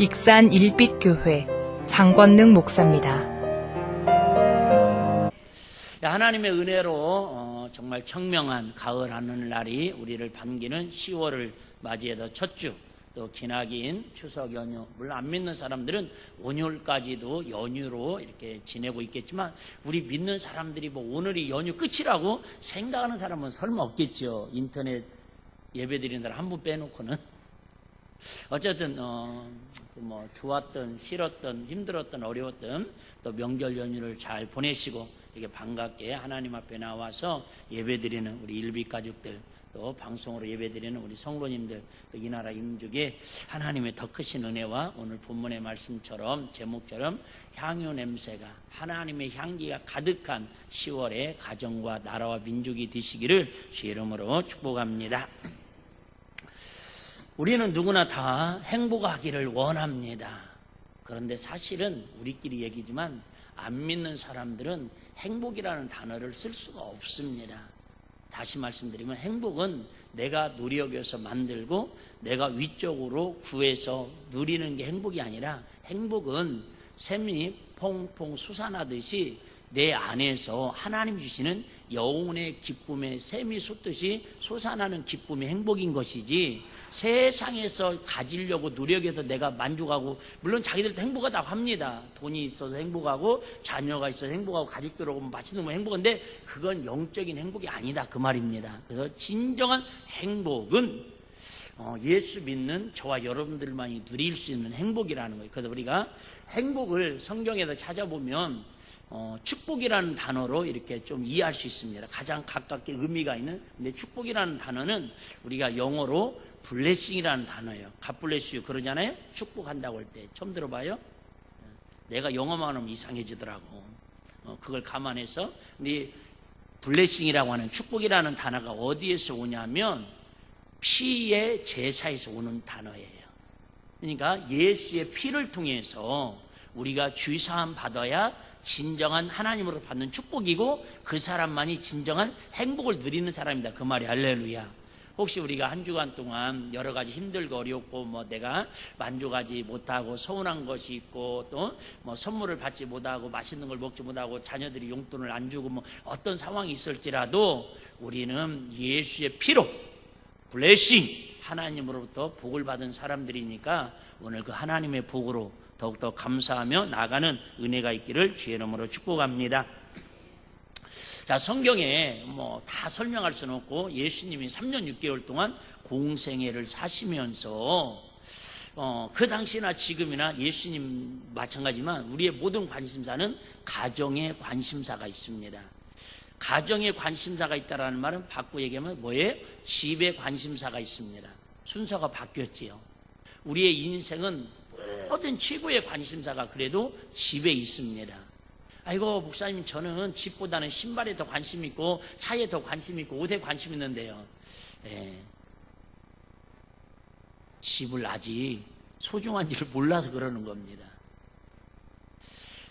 익산 일빛교회 장권능 목사입니다. 하나님의 은혜로 정말 청명한 가을 하늘날이 우리를 반기는 10월을 맞이해서 첫 주, 또 기나긴 추석 연휴, 물론 안 믿는 사람들은 오늘까지도 연휴로 이렇게 지내고 있겠지만 우리 믿는 사람들이 뭐 오늘이 연휴 끝이라고 생각하는 사람은 설마 없겠죠. 인터넷 예배 드리는 사람 한 분 빼놓고는. 어쨌든 뭐 좋았던 싫었던 힘들었던 어려웠던 또 명절 연휴를 잘 보내시고 이렇게 반갑게 하나님 앞에 나와서 예배드리는 우리 일빛 가족들, 또 방송으로 예배드리는 우리 성도님들, 또 이 나라 임족의 하나님의 더 크신 은혜와 오늘 본문의 말씀처럼 제목처럼 향유 냄새가, 하나님의 향기가 가득한 10월의 가정과 나라와 민족이 되시기를 주의 이름으로 축복합니다. 우리는 누구나 다 행복하기를 원합니다. 그런데 사실은 우리끼리 얘기지만 안 믿는 사람들은 행복이라는 단어를 쓸 수가 없습니다. 다시 말씀드리면 행복은 내가 노력해서 만들고 내가 위쪽으로 구해서 누리는 게 행복이 아니라, 행복은 샘이 퐁퐁 솟아나듯이 내 안에서 하나님 주시는 영혼의 기쁨의 샘이 솟듯이 솟아나는 기쁨이 행복인 것이지, 세상에서 가지려고 노력해서 내가 만족하고, 물론 자기들도 행복하다고 합니다. 돈이 있어서 행복하고 자녀가 있어서 행복하고 가족들하고 맛있는 거 행복한데 그건 영적인 행복이 아니다 그 말입니다. 그래서 진정한 행복은 예수 믿는 저와 여러분들만이 누릴 수 있는 행복이라는 거예요. 그래서 우리가 행복을 성경에서 찾아보면 축복이라는 단어로 이렇게 좀 이해할 수 있습니다. 가장 가깝게 의미가 있는. 근데 축복이라는 단어는 우리가 영어로 블레싱이라는 단어예요. God bless you 그러잖아요. 축복한다고 할 때 처음 들어봐요? 내가 영어만 하면 이상해지더라고. 그걸 감안해서. 근데 블레싱이라고 하는 축복이라는 단어가 어디에서 오냐면 피의 제사에서 오는 단어예요. 그러니까 예수의 피를 통해서 우리가 주의사함 받아야 진정한 하나님으로 받는 축복이고, 그 사람만이 진정한 행복을 누리는 사람이다 그 말이. 할렐루야. 혹시 우리가 한 주간 동안 여러 가지 힘들고 어렵고 뭐 내가 만족하지 못하고 서운한 것이 있고 또 뭐 선물을 받지 못하고 맛있는 걸 먹지 못하고 자녀들이 용돈을 안 주고 뭐 어떤 상황이 있을지라도 우리는 예수의 피로 블레싱, 하나님으로부터 복을 받은 사람들이니까 오늘 그 하나님의 복으로 더욱더 감사하며 나아가는 은혜가 있기를 주의 이름으로 축복합니다. 자, 성경에 뭐 다 설명할 수는 없고 예수님이 3년 6개월 동안 공생애를 사시면서 그 당시나 지금이나 예수님 마찬가지지만 우리의 모든 관심사는 가정의 관심사가 있습니다. 가정의 관심사가 있다라는 말은 바꾸어 얘기하면 뭐예요? 집의 관심사가 있습니다. 순서가 바뀌었지요. 우리의 인생은 모든 최고의 관심사가 그래도 집에 있습니다. 아이고 목사님, 저는 집보다는 신발에 더 관심 있고 차에 더 관심 있고 옷에 관심 있는데요. 집을 아직 소중한지를 몰라서 그러는 겁니다.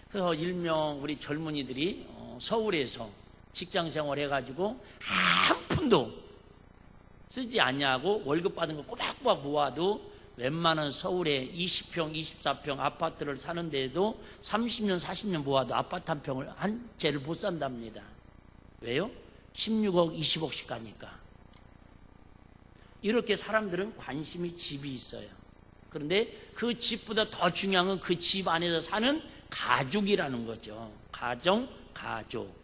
그래서 일명 우리 젊은이들이 서울에서 직장생활 해가지고 한 푼도 쓰지 않냐고 월급 받은 거 꼬박꼬박 모아도 웬만한 서울에 20평, 24평 아파트를 사는데도 30년, 40년 모아도 아파트 한 평을 한 채를 못 산답니다. 왜요? 16억, 20억씩 가니까. 이렇게 사람들은 관심이 집이 있어요. 그런데 그 집보다 더 중요한 건 그 집 안에서 사는 가족이라는 거죠. 가정, 가족.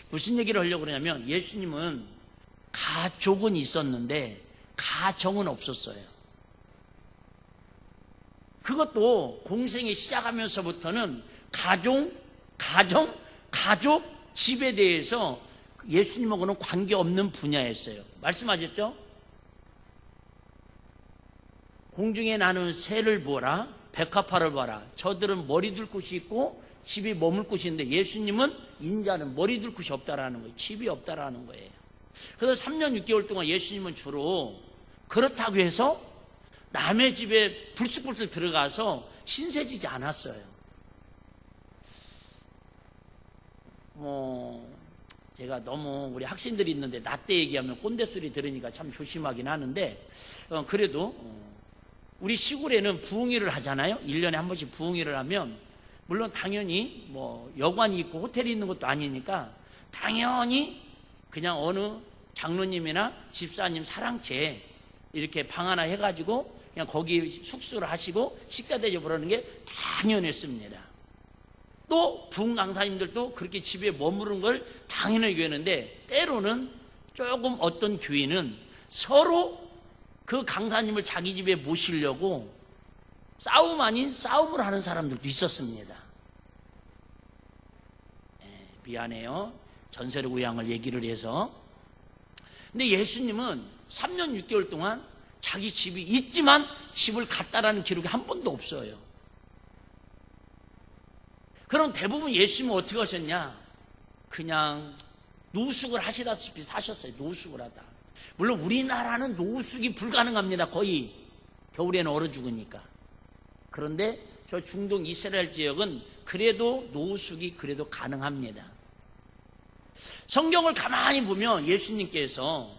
무슨 얘기를 하려고 그러냐면 예수님은 가족은 있었는데 가정은 없었어요. 그것도 공생이 시작하면서부터는 가족, 집에 대해서 예수님하고는 관계없는 분야였어요. 말씀하셨죠? 공중에 나는 새를 보라, 백합화를 봐라. 저들은 머리 둘 곳이 있고 집이 머물 곳이 있는데 예수님은 인자는 머리 둘 곳이 없다라는 거예요. 집이 없다라는 거예요. 그래서 3년 6개월 동안 예수님은 주로 그렇다고 해서 남의 집에 불쑥불쑥 들어가서 신세지지 않았어요. 제가 너무 우리 학생들이 있는데 나 때 얘기하면 꼰대 소리 들으니까 참 조심하긴 하는데 그래도 우리 시골에는 부흥회를 하잖아요. 1년에 한 번씩 부흥회를 하면 물론 당연히 뭐 여관이 있고 호텔이 있는 것도 아니니까 당연히 그냥 어느 장로님이나 집사님 사랑채 이렇게 방 하나 해가지고 그냥 거기 숙소를 하시고 식사 대접을 하는 게 당연했습니다. 또 부흥 강사님들도 그렇게 집에 머무른 걸 당연하게 하는데 때로는 조금 어떤 교회는 서로 그 강사님을 자기 집에 모시려고 싸움 아닌 싸움을 하는 사람들도 있었습니다. 미안해요. 전세로 고향을 얘기를 해서. 근데 예수님은 3년 6개월 동안 자기 집이 있지만 집을 갔다라는 기록이 한 번도 없어요. 그럼 대부분 예수님은 어떻게 하셨냐? 그냥 노숙을 하시다시피 사셨어요. 노숙을 하다. 물론 우리나라는 노숙이 불가능합니다. 거의 겨울에는 얼어 죽으니까. 그런데 저 중동 이스라엘 지역은 그래도 노숙이 그래도 가능합니다. 성경을 가만히 보면 예수님께서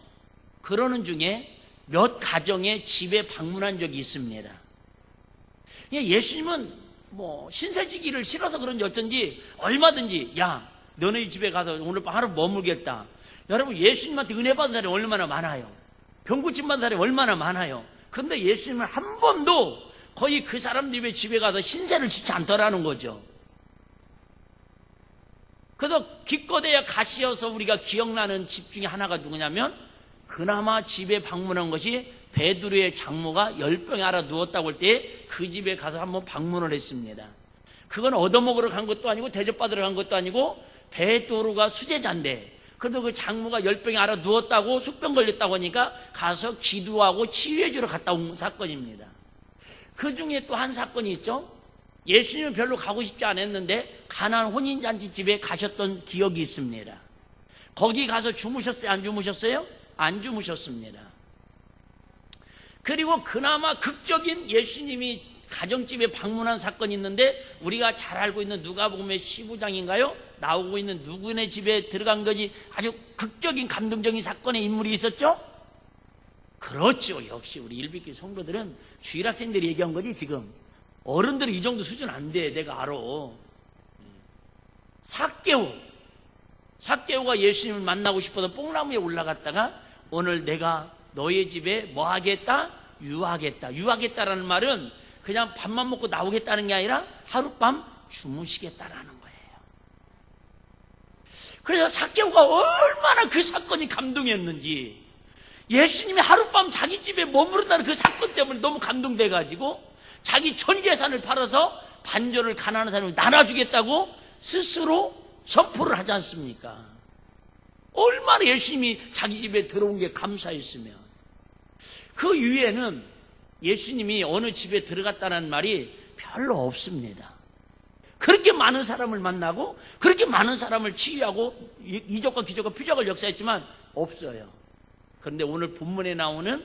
그러는 중에 몇 가정의 집에 방문한 적이 있습니다. 예수님은 뭐 신세지기를 싫어서 그런지 어쩐지 얼마든지 야 너네 집에 가서 오늘 밤 하루 머물겠다. 여러분 예수님한테 은혜 받은 사람이 얼마나 많아요. 병고침 받은 사람이 얼마나 많아요. 그런데 예수님은 한 번도 거의 그 사람들의 집에 가서 신세를 지지 않더라는 거죠. 그래서 기껏해야 가시어서 우리가 기억나는 집 중에 하나가 누구냐면 그나마 집에 방문한 것이 베드로의 장모가 열병에 앓아 누웠다고 할 때 그 집에 가서 한번 방문을 했습니다. 그건 얻어먹으러 간 것도 아니고 대접받으러 간 것도 아니고 베드로가 수제자인데 그래도 그 장모가 열병에 앓아 누웠다고 숙병 걸렸다고 하니까 가서 기도하고 치유해 주러 갔다 온 사건입니다. 그 중에 또 한 사건이 있죠. 예수님은 별로 가고 싶지 않았는데 가나안 혼인잔치 집에 가셨던 기억이 있습니다. 거기 가서 주무셨어요? 안 주무셨어요? 안 주무셨습니다. 그리고 그나마 극적인 예수님이 가정집에 방문한 사건이 있는데 우리가 잘 알고 있는 누가복음의 15장인가요? 나오고 있는 누구네 집에 들어간 것이 아주 극적인 감동적인 사건의 인물이 있었죠? 그렇죠. 역시 우리 일비교 성도들은 주일학생들이 얘기한 거지 지금. 어른들은 이 정도 수준 안 돼. 내가 알아. 삭개오가 예수님을 만나고 싶어서 뽕나무에 올라갔다가 오늘 내가 너의 집에 뭐 하겠다? 유하겠다. 유하겠다라는 말은 그냥 밥만 먹고 나오겠다는 게 아니라 하룻밤 주무시겠다라는 거예요. 그래서 삭개오가 얼마나 그 사건이 감동했는지 예수님이 하룻밤 자기 집에 머무른다는 그 사건 때문에 너무 감동돼가지고 자기 전 재산을 팔아서 반절을 가난한 사람을 나눠주겠다고 스스로 선포를 하지 않습니까? 얼마나 예수님이 자기 집에 들어온 게 감사했으면. 그 이후에는 예수님이 어느 집에 들어갔다는 말이 별로 없습니다. 그렇게 많은 사람을 만나고 그렇게 많은 사람을 치유하고 이적과 기적과 표적을 역사했지만 없어요. 그런데 오늘 본문에 나오는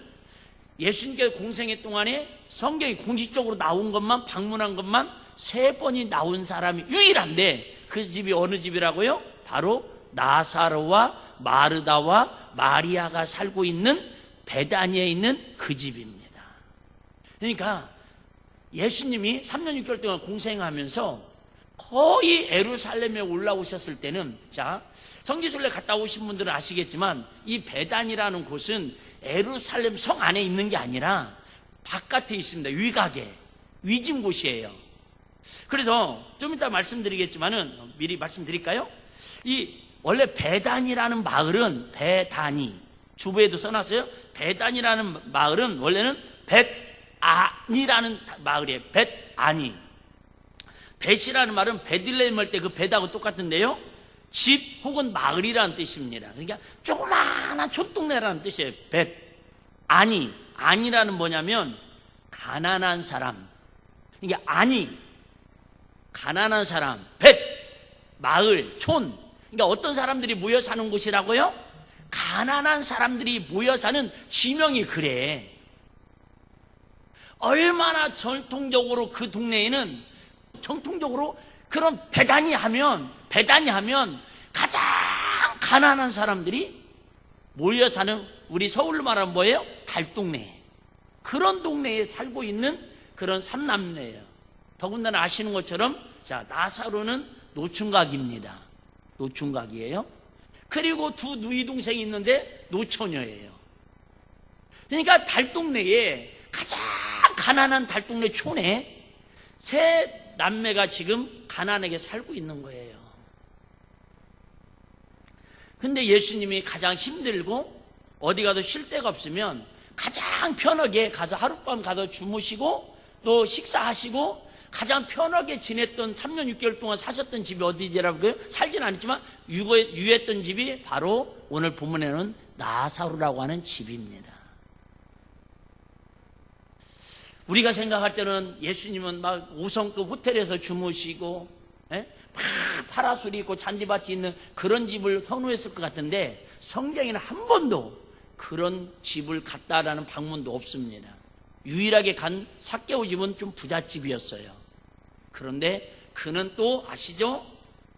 예수님께서 공생애 동안에 성경이 공식적으로 나온 것만 방문한 것만 3번이 나온 사람이 유일한데 그 집이 어느 집이라고요? 바로 나사로와 마르다와 마리아가 살고 있는 베다니에 있는 그 집입니다. 그러니까 예수님이 3년 6개월 동안 공생하면서 거의 예루살렘에 올라오셨을 때는 자 성지순례 갔다 오신 분들은 아시겠지만 이 베단이라는 곳은 예루살렘 성 안에 있는 게 아니라 바깥에 있습니다. 위각에 위진 곳이에요. 그래서 좀 이따 말씀드리겠지만은 미리 말씀드릴까요? 이 원래 베단이라는 마을은 베다니 주부에도 써놨어요. 베단이라는 마을은 원래는 벳아니라는 마을이에요. 벳아니. 벳이라는 말은 베들레헴 할 때 그 벳하고 똑같은데요. 집 혹은 마을이라는 뜻입니다. 그러니까 조그마한 촌동네라는 뜻이에요. 벳. 아니라는 뭐냐면 가난한 사람. 이게 가난한 사람. 벳. 마을, 촌. 그러니까 어떤 사람들이 모여 사는 곳이라고요? 가난한 사람들이 모여 사는 지명이 그래. 얼마나 전통적으로 그 동네에는 전통적으로 그런 베다니 하면 가장 가난한 사람들이 모여 사는 우리 서울로 말하면 뭐예요? 달동네. 그런 동네에 살고 있는 그런 삼남매예요. 더군다나 아시는 것처럼 자, 나사로는 노총각입니다. 노총각이에요. 그리고 두 누이 동생이 있는데 노처녀예요. 그러니까 달동네에 가장 가난한 달동네 촌에 세 남매가 지금 가난하게 살고 있는 거예요. 근데 예수님이 가장 힘들고 어디 가도 쉴 데가 없으면 가장 편하게 가서 하룻밤 가서 주무시고 또 식사하시고 가장 편하게 지냈던 3년 6개월 동안 사셨던 집이 어디지라고요? 살진 않았지만 유했던 집이 바로 오늘 본문에는 나사로라고 하는 집입니다. 우리가 생각할 때는 예수님은 막 5성급 호텔에서 주무시고 막 파라솔이 있고 잔디밭이 있는 그런 집을 선호했을 것 같은데 성경에는 한 번도 그런 집을 갔다라는 방문도 없습니다. 유일하게 간 삭개오 집은 좀 부잣집이었어요. 그런데 그는 또 아시죠?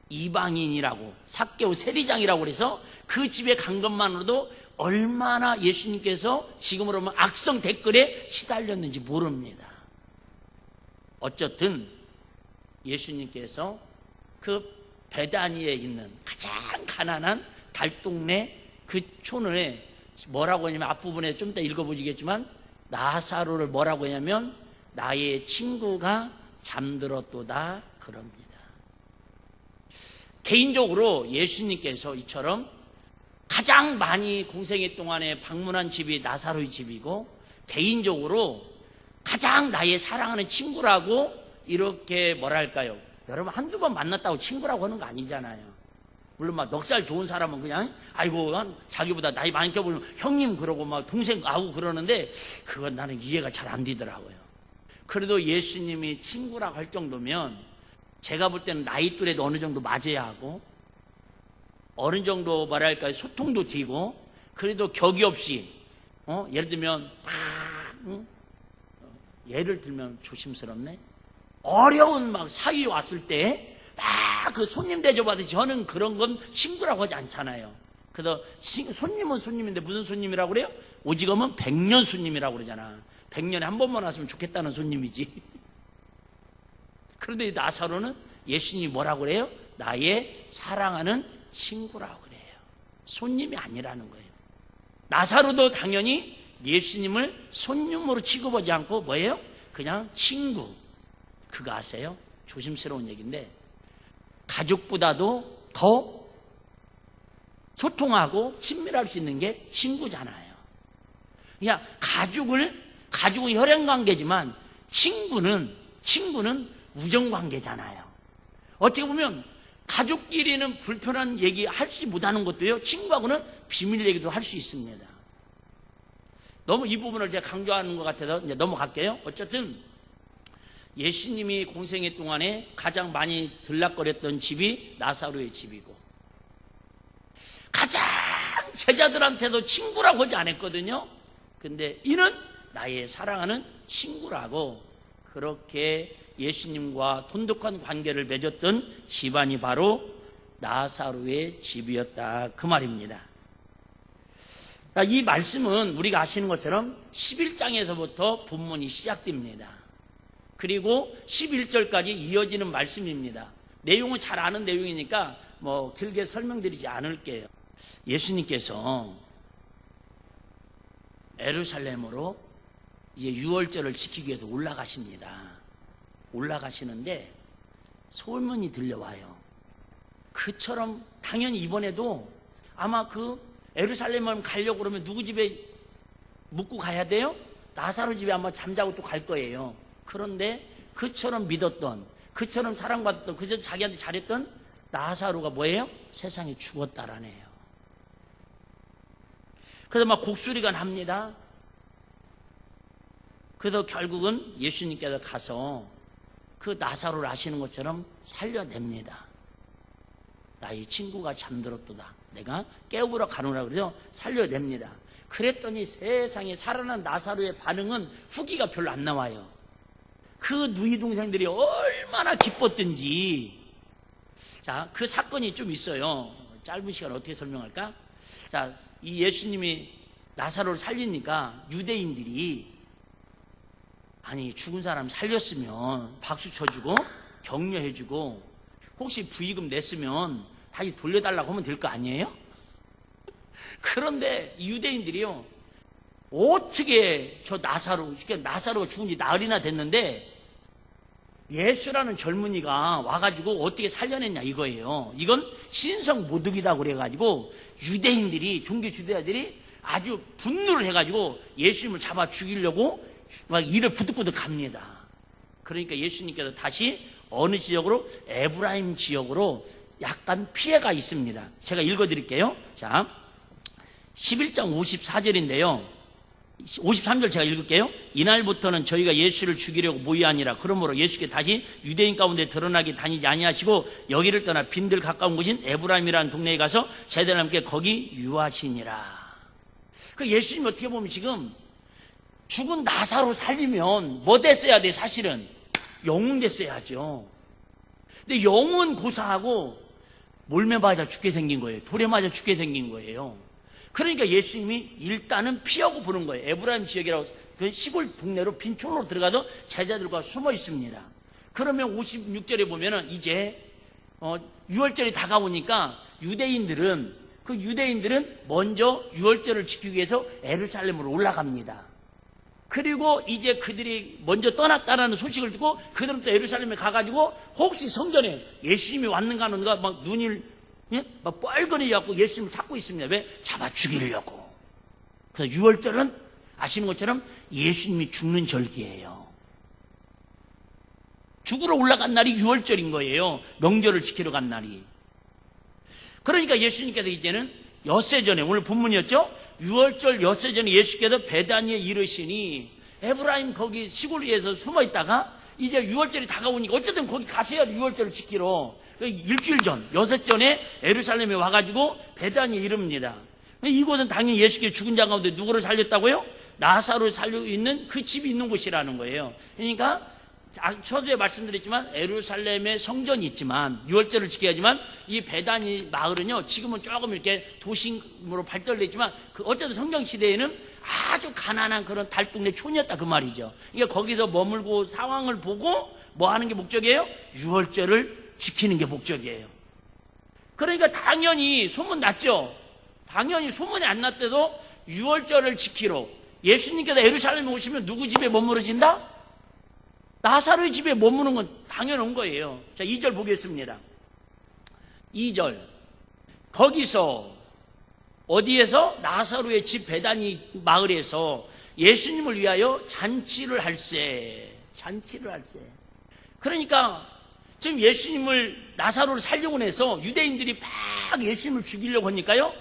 이방인이라고 삭개오 세리장이라고 그래서 그 집에 간 것만으로도 얼마나 예수님께서 지금으로 보면 악성 댓글에 시달렸는지 모릅니다. 어쨌든 예수님께서 그 베다니에 있는 가장 가난한 달동네 그 촌에 뭐라고 하냐면 앞부분에 좀 이따 읽어보시겠지만 나사로를 뭐라고 하냐면 나의 친구가 잠들었도다 그럽니다. 개인적으로 예수님께서 이처럼 가장 많이 공생애 동안에 방문한 집이 나사로의 집이고 개인적으로 가장 나의 사랑하는 친구라고 이렇게 뭐랄까요, 여러분 한두 번 만났다고 친구라고 하는 거 아니잖아요. 물론 막 넉살 좋은 사람은 그냥 아이고 자기보다 나이 많게 보면 형님 그러고 막 동생 아우 그러는데 그건 나는 이해가 잘 안 되더라고요. 그래도 예수님이 친구라고 할 정도면 제가 볼 때는 나이 또래도 어느 정도 맞아야 하고 어느 정도 뭐랄까요 소통도 되고 그래도 격이 없이 예를 들면 예를 들면 조심스럽네. 어려운 막 사위 왔을 때 막 그 손님 대접하듯이 저는 그런 건 친구라고 하지 않잖아요. 그래서 손님은 손님인데 무슨 손님이라고 그래요? 오직하면 100년 손님이라고 그러잖아. 100년에 한 번만 왔으면 좋겠다는 손님이지. 그런데 나사로는 예수님이 뭐라고 그래요? 나의 사랑하는 친구라고 그래요. 손님이 아니라는 거예요. 나사로도 당연히 예수님을 손님으로 취급하지 않고 뭐예요? 그냥 친구. 그거 아세요? 조심스러운 얘기인데 가족보다도 더 소통하고 친밀할 수 있는 게 친구잖아요. 그러니까 가족은 혈연관계지만 친구는 우정관계잖아요. 어떻게 보면 가족끼리는 불편한 얘기 할지 못하는 것도요, 친구하고는 비밀 얘기도 할 수 있습니다. 너무 이 부분을 제가 강조하는 것 같아서 이제 넘어갈게요. 어쨌든 예수님이 공생애 동안에 가장 많이 들락거렸던 집이 나사로의 집이고 가장 제자들한테도 친구라고 하지 않았거든요. 근데 이는 나의 사랑하는 친구라고 그렇게 예수님과 돈독한 관계를 맺었던 집안이 바로 나사로의 집이었다 그 말입니다. 이 말씀은 우리가 아시는 것처럼 11장에서부터 본문이 시작됩니다. 그리고 11절까지 이어지는 말씀입니다. 내용은 잘 아는 내용이니까 뭐 길게 설명드리지 않을게요. 예수님께서 예루살렘으로 이제 유월절을 지키기 위해서 올라가십니다. 올라가시는데 소문이 들려와요. 그처럼 당연히 이번에도 아마 그 예루살렘을 가려고 그러면 누구 집에 묵고 가야 돼요? 나사로 집에 아마 잠자고 또 갈 거예요. 그런데 그처럼 믿었던, 그처럼 사랑받았던, 그처럼 자기한테 잘했던 나사로가 뭐예요? 세상에 죽었다라네요. 그래서 막 곡소리가 납니다. 그래서 결국은 예수님께서 가서 그 나사로를 아시는 것처럼 살려냅니다. 나의 친구가 잠들었도다. 내가 깨우러 가노라 그래서 살려냅니다. 그랬더니 세상에 살아난 나사로의 반응은 후기가 별로 안 나와요. 그 누이 동생들이 얼마나 기뻤든지. 자, 그 사건이 좀 있어요. 짧은 시간 어떻게 설명할까? 자, 이 예수님이 나사로를 살리니까 유대인들이 아니, 죽은 사람 살렸으면 박수 쳐주고 격려해주고 혹시 부의금 냈으면 다시 돌려달라고 하면 될 거 아니에요? 그런데 유대인들이요, 어떻게 저 나사로가 죽은 지 나흘이나 됐는데 예수라는 젊은이가 와가지고 어떻게 살려냈냐 이거예요. 이건 신성모독이다 그래가지고 유대인들이, 종교 지도자들이 아주 분노를 해가지고 예수님을 잡아 죽이려고 막 이를 부득부득 갑니다. 그러니까 예수님께서 다시 어느 지역으로? 에브라임 지역으로 약간 피해가 있습니다. 제가 읽어드릴게요. 자, 11장 54절인데요. 53절 제가 읽을게요. 이날부터는 저희가 예수를 죽이려고 모의하니라. 그러므로 예수께 다시 유대인 가운데 드러나게 다니지 아니하시고 여기를 떠나 빈들 가까운 곳인 에브라임이라는 동네에 가서 제자들과 함께 거기 유하시니라. 그 예수님이 어떻게 보면 지금 죽은 나사로 살리면 뭐 됐어야 돼? 사실은 영웅 됐어야죠. 근데 영웅은 고사하고 몰매 맞아 죽게 생긴 거예요. 돌에 맞아 죽게 생긴 거예요. 그러니까 예수님이 일단은 피하고 보는 거예요. 에브라임 지역이라고 그 시골 동네로 빈촌으로 들어가서 제자들과 숨어 있습니다. 그러면 56절에 보면은 이제 유월절이 다가오니까 유대인들은 먼저 유월절을 지키기 위해서 예루살렘으로 올라갑니다. 그리고 이제 그들이 먼저 떠났다라는 소식을 듣고 그들은 또 예루살렘에 가가지고 혹시 성전에 예수님이 왔는가 하는가 막 눈이 막 뻘건해갖고 예수님을 찾고 있습니다. 왜? 잡아 죽이려고. 그래서 유월절은 아시는 것처럼 예수님이 죽는 절기예요. 죽으러 올라간 날이 유월절인 거예요. 명절을 지키러 간 날이. 그러니까 예수님께서 이제는 엿새 전에, 오늘 본문이었죠? 유월절 엿새 전에 예수께서 베다니에 이르시니 에브라임 거기 시골에서 숨어 있다가 이제 유월절이 다가오니까 어쨌든 거기 가셔야 유월절을 지키러 일주일 전, 엿새 전에 예루살렘에 와가지고 베다니에 이릅니다. 이곳은 당연히 예수께서 죽은 자 가운데 누구를 살렸다고요? 나사로를 살리고 있는 그 집이 있는 곳이라는 거예요. 그러니까 처음에 말씀드렸지만 예루살렘에 성전이 있지만 유월절을 지켜야 하지만 이 베다니 마을은요 지금은 조금 이렇게 도심으로 발달됐지만 어쨌든 성경 시대에는 아주 가난한 그런 달동네 촌이었다 그 말이죠. 그러니까 거기서 머물고 상황을 보고 뭐 하는 게 목적이에요? 유월절을 지키는 게 목적이에요. 그러니까 당연히 소문 났죠. 당연히 소문이 안 났대도 유월절을 지키러 예수님께서 예루살렘에 오시면 누구 집에 머무르신다? 나사로의 집에 머무는 건 당연한 거예요. 자, 2절 보겠습니다. 2절. 거기서 어디에서? 나사로의 집 베다니 마을에서 예수님을 위하여 잔치를 할세. 그러니까 지금 예수님을 나사로를 살려고 해서 유대인들이 막 예수님을 죽이려고 하니까요.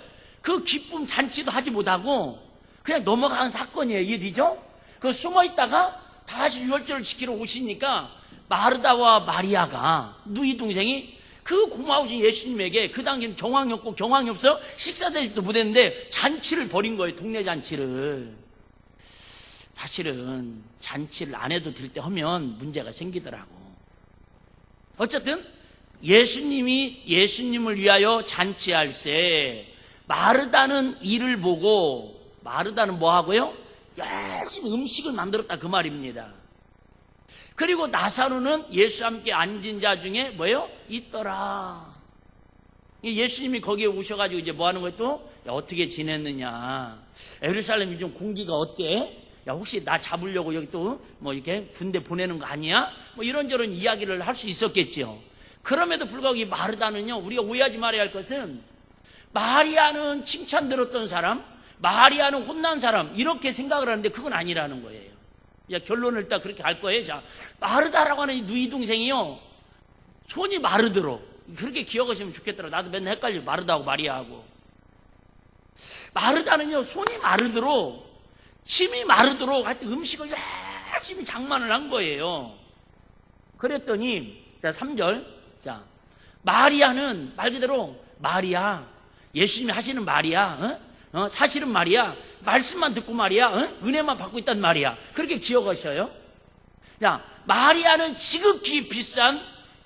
그 기쁨 잔치도 하지 못하고 그냥 넘어가는 사건이에요. 이해되죠? 그 숨어 있다가 다시 유월절을 지키러 오시니까 마르다와 마리아가 누이 동생이 그 고마우신 예수님에게 그 당시엔 정황이 없고 경황이 없어 식사 대접도 못했는데 잔치를 벌인 거예요. 동네 잔치를. 사실은 잔치를 안 해도 될 때 하면 문제가 생기더라고. 어쨌든 예수님을 위하여 잔치할세. 마르다는 이를 보고 마르다는 뭐 하고요? 열심히 음식을 만들었다 그 말입니다. 그리고 나사로는 예수와 함께 앉은 자 중에 뭐예요? 있더라. 예수님이 거기에 오셔가지고 이제 뭐 하는 거예요 또? 야, 어떻게 지냈느냐? 예루살렘이 좀 공기가 어때? 야, 혹시 나 잡으려고 여기 또 뭐 이렇게 군대 보내는 거 아니야? 뭐 이런저런 이야기를 할 수 있었겠죠. 그럼에도 불구하고 이 마르다는요, 우리가 오해하지 말아야 할 것은 마리아는 칭찬 들었던 사람, 마리아는 혼난 사람 이렇게 생각을 하는데 그건 아니라는 거예요. 야, 결론을 딱 그렇게 할 거예요. 자, 마르다라고 하는 이 누이 동생이요 손이 마르드로 그렇게 기억하시면 좋겠더라. 나도 맨날 헷갈려 마르다하고 마리아하고. 마르다는요 손이 마르드로 침이 마르도록 하여튼 음식을 열심히 장만을 한 거예요. 그랬더니 자 3절 자 마리아는 말 그대로 마리아 예수님이 하시는 마리아 사실은 말이야 말씀만 듣고 말이야 은혜만 받고 있단 말이야. 그렇게 기억하셔요. 자 마리아는 지극히 비싼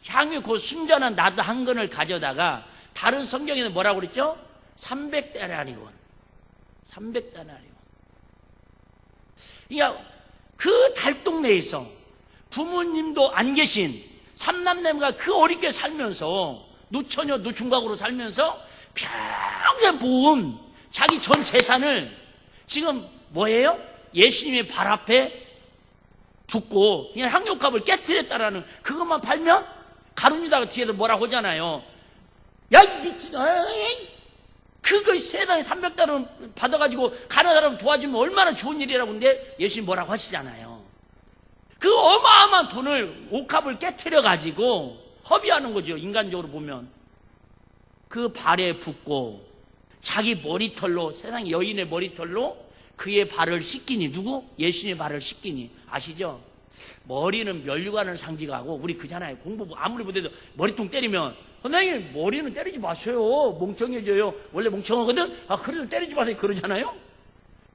향유 곧 순전한 나드 한 근을 가져다가 다른 성경에는 뭐라고 그랬죠? 300데나리온 300데나리온. 그러니까 그 달동네에서 부모님도 안 계신 삼남매가 그 어렵게 살면서 노처녀 노총각으로 살면서 평생 모은 자기 전 재산을 지금 뭐예요? 예수님의 발 앞에 붓고 그냥 향유값을 깨뜨렸다라는 그것만 팔면 가룟유다가 뒤에서 뭐라고 하잖아요. 야, 이 미친, 그거 세상에 300달러 받아가지고 가는 사람 도와주면 얼마나 좋은 일이라고 근데 예수님 뭐라고 하시잖아요. 그 어마어마한 돈을 옥합을 깨뜨려가지고 허비하는 거죠. 인간적으로 보면. 그 발에 붓고 자기 머리털로 세상 여인의 머리털로 그의 발을 씻기니 누구? 예수님의 발을 씻기니 아시죠? 머리는 면류관을 상징하고 우리 그잖아요. 공부 아무리 못해도 머리통 때리면 선생님 머리는 때리지 마세요. 멍청해져요. 원래 멍청하거든. 아 그래도 때리지 마세요. 그러잖아요.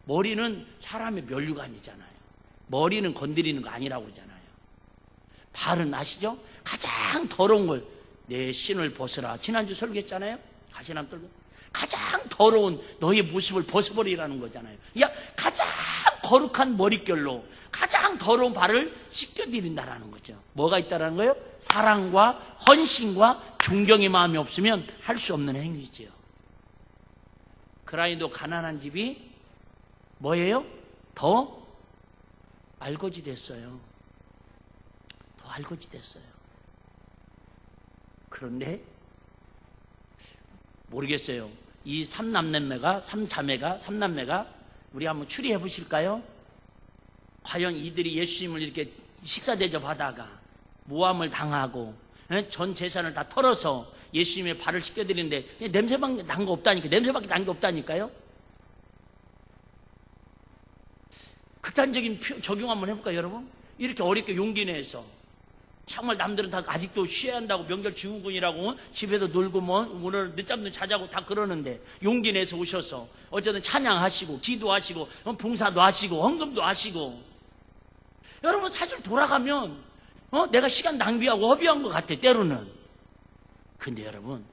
머리는 사람의 면류관이잖아요. 머리는 건드리는 거 아니라고 그러잖아요. 발은 아시죠? 가장 더러운 걸 내 신을 벗으라. 지난주 설교했잖아요. 가시남 떨고 가장 더러운 너의 모습을 벗어버리라는 거잖아요. 야, 가장 거룩한 머릿결로 가장 더러운 발을 씻겨드린다라는 거죠. 뭐가 있다라는 거예요? 사랑과 헌신과 존경의 마음이 없으면 할 수 없는 행위죠. 그라인도 가난한 집이 뭐예요? 더 알거지 됐어요. 더 알거지 됐어요. 그런데 모르겠어요. 이 삼남매가 우리 한번 추리해 보실까요? 과연 이들이 예수님을 이렇게 식사 대접하다가 모함을 당하고 전 재산을 다 털어서 예수님의 발을 씻겨드리는데 냄새밖에 난 거 없다니까. 냄새밖에 난 게 없다니까요. 극단적인 적용 한번 해볼까요, 여러분? 이렇게 어렵게 용기 내서 정말 남들은 다 아직도 쉬어야 한다고 명절 증후군이라고 집에서 놀고 뭐 오늘 늦잠도 자자고 다 그러는데 용기 내서 오셔서 어쨌든 찬양하시고 기도하시고 봉사도 하시고 헌금도 하시고 여러분 사실 돌아가면 내가 시간 낭비하고 허비한 것 같아 때로는. 근데 여러분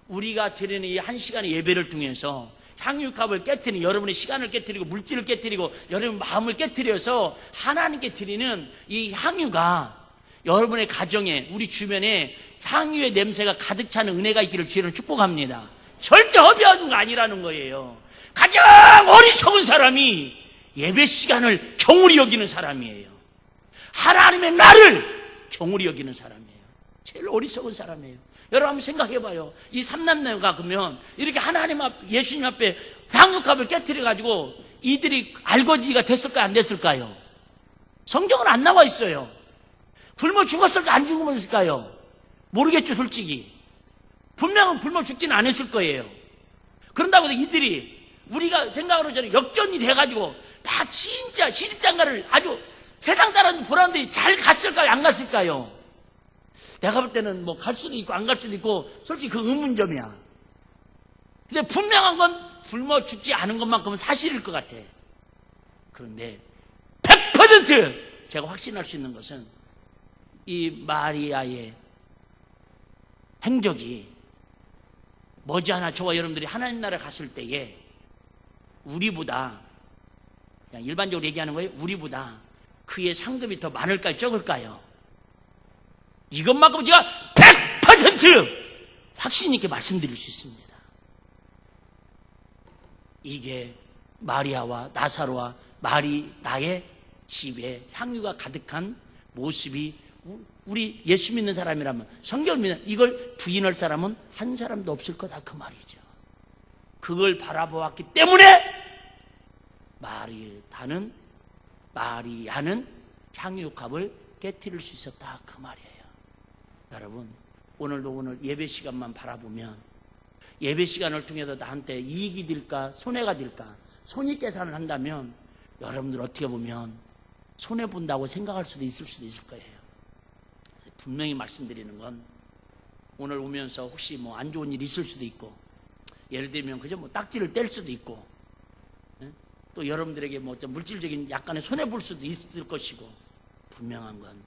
우리가 드리는 이 한 시간의 예배를 통해서 향유값을 깨뜨리는 여러분의 시간을 깨뜨리고 물질을 깨뜨리고 여러분 마음을 깨뜨려서 하나님께 드리는 이 향유가 여러분의 가정에 우리 주변에 향유의 냄새가 가득 차는 은혜가 있기를 주의를 축복합니다. 절대 허비하는 거 아니라는 거예요. 가장 어리석은 사람이 예배 시간을 경홀히 여기는 사람이에요. 하나님의 나를 경홀히 여기는 사람이에요. 제일 어리석은 사람이에요. 여러분 한번 생각해봐요. 이 삼남매가 그러면 이렇게 하나님 앞 예수님 앞에 향유값을 깨뜨려가지고 이들이 알거지가 됐을까요? 안 됐을까요? 성경은 안 나와 있어요. 굶어 죽었을까 안 죽었을까요? 모르겠죠 솔직히. 분명은 굶어 죽지는 않았을 거예요. 그런다고 해서 이들이 우리가 생각으로 저는 역전이 돼가지고 다 진짜 시집장가를 아주 세상 사람들 보라는데 잘 갔을까요? 안 갔을까요? 내가 볼 때는 뭐 갈 수도 있고 안 갈 수도 있고 솔직히 그 의문점이야. 근데 분명한 건 굶어 죽지 않은 것만큼은 사실일 것 같아. 그런데 100% 제가 확신할 수 있는 것은 이 마리아의 행적이 머지않아 저와 여러분들이 하나님 나라에 갔을 때에 우리보다 그냥 일반적으로 얘기하는 거예요. 우리보다 그의 상급이 더 많을까요? 적을까요? 이것만큼 제가 100% 확신 있게 말씀드릴 수 있습니다. 이게 마리아와 나사로와 나의 집에 향유가 가득한 모습이 우리 예수 믿는 사람이라면 성경을 믿는 이걸 부인할 사람은 한 사람도 없을 거다 그 말이죠. 그걸 바라보았기 때문에 마리아는 향유값을 깨뜨릴 수 있었다 그 말이에요. 여러분 오늘 예배 시간만 바라보면 예배 시간을 통해서 나한테 이익이 될까 손해가 될까 손익계산을 한다면 여러분들 어떻게 보면 손해본다고 생각할 수도 있을 거예요. 분명히 말씀드리는 건 오늘 오면서 혹시 뭐 안 좋은 일이 있을 수도 있고 예를 들면 그저 뭐 딱지를 뗄 수도 있고 또 여러분들에게 뭐 물질적인 약간의 손해볼 수도 있을 것이고 분명한 건